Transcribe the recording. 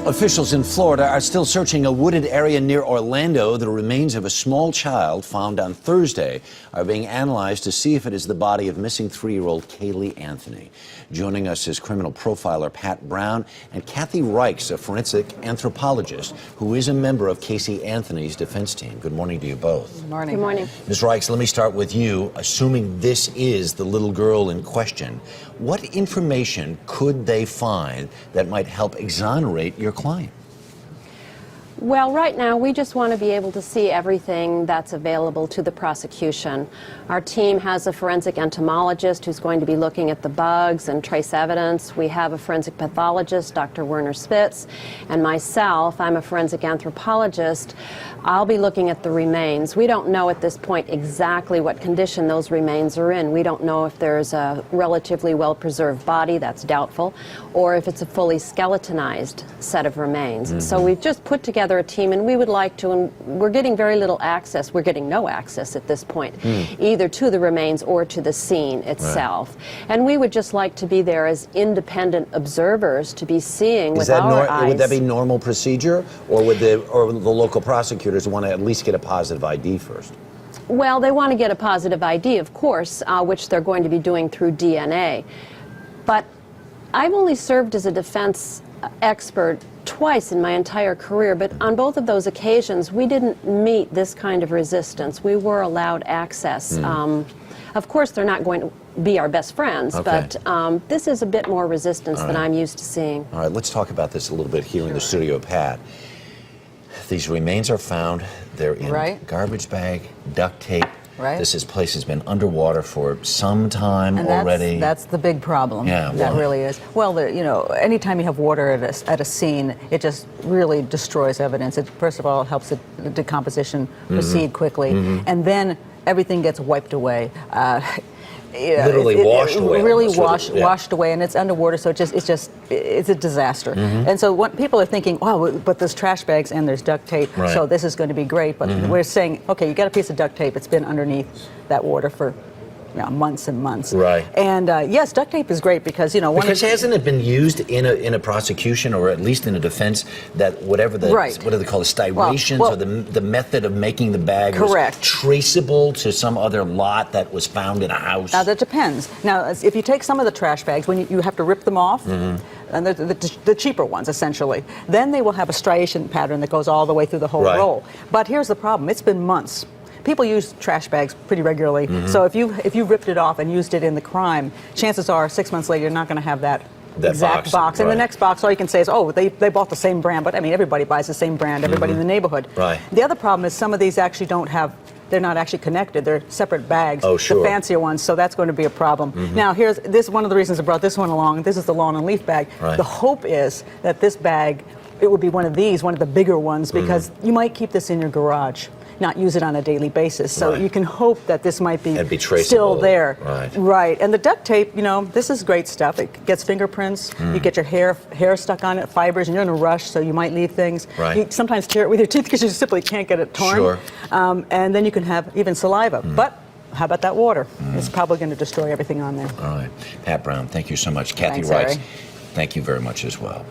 Officials in Florida are still searching a wooded area near Orlando. The remains of a small child found on Thursday are being analyzed to see if it is the body of missing 3-year-old Caylee Anthony. Joining us is criminal profiler Pat Brown and Kathy Reichs, a forensic anthropologist who is a member of Casey Anthony's defense team. Good morning to you both. Good morning. Good morning. Ms. Reichs, let me start with you. Assuming this is the little girl in question, what information could they find that might help exonerate your client? Well, right now, we just want to be able to see everything that's available to the prosecution. Our team has a forensic entomologist who's going to be looking at the bugs and trace evidence. We have a forensic pathologist, Dr. Werner Spitz, and myself, I'm a forensic anthropologist. I'll be looking at the remains. We don't know at this point exactly what condition those remains are in. We don't know if there's a relatively well-preserved body, that's doubtful, or if it's a fully skeletonized set of remains. So we've just put together a team, and we would like to, and we're getting very little access, we're getting no access at this point, either to the remains or to the scene itself. Right. And we would just like to be there as independent observers to be seeing with our eyes. Would that be normal procedure, or would the local prosecutors want to at least get a positive ID first? Well, they want to get a positive ID, of course, which they're going to be doing through DNA. But I've only served as a defense expert twice in my entire career, but on both of those occasions, we didn't meet this kind of resistance. We were allowed access. Of course, they're not going to be our best friends, but this is a bit more resistance than I'm used to seeing. All right, let's talk about this a little bit here in the studio, Pat. These remains are found. They're in garbage bag, duct tape. This place has been underwater for some time already. That's the big problem. Yeah, that really is. Well, you know, anytime you have water at a scene, it just really destroys evidence. It first of all helps the decomposition proceed quickly, and then everything gets wiped away. Literally washed away. Really washed away, and it's underwater, so it's a disaster. And so what people are thinking, wow, but there's trash bags and there's duct tape, so this is going to be great. But we're saying, okay, you got a piece of duct tape. It's been underneath that water for months and months. And yes, duct tape is great because, you know, hasn't it been used in a prosecution or at least in a defense that whatever the what do they call it, styrations or the method of making the bag was traceable to some other lot that was found in a house? Now that depends. Now if you take some of the trash bags, when you have to rip them off, and the cheaper ones essentially, then they will have a striation pattern that goes all the way through the whole roll. But here's the problem: it's been months. People use trash bags pretty regularly, so if you ripped it off and used it in the crime, chances are 6 months later you're not going to have that exact box. In the next box, all you can say is, oh, they bought the same brand, but I mean everybody buys the same brand, everybody in the neighborhood. The other problem is some of these actually don't have, they're not actually connected, they're separate bags, the fancier ones, so that's going to be a problem. Now here's one of the reasons I brought this one along. This is the lawn and leaf bag. The hope is that this bag, it would be one of these, one of the bigger ones, because you might keep this in your garage, not use it on a daily basis. So you can hope that this might be still there. And the duct tape, you know, this is great stuff. It gets fingerprints. You get your hair stuck on it, fibers, and you're in a rush, so you might leave things. You sometimes tear it with your teeth because you simply can't get it torn. And then you can have even saliva. But how about that water? It's probably going to destroy everything on there. All right. Pat Brown, thank you so much. Kathy Reichs, thank you very much as well.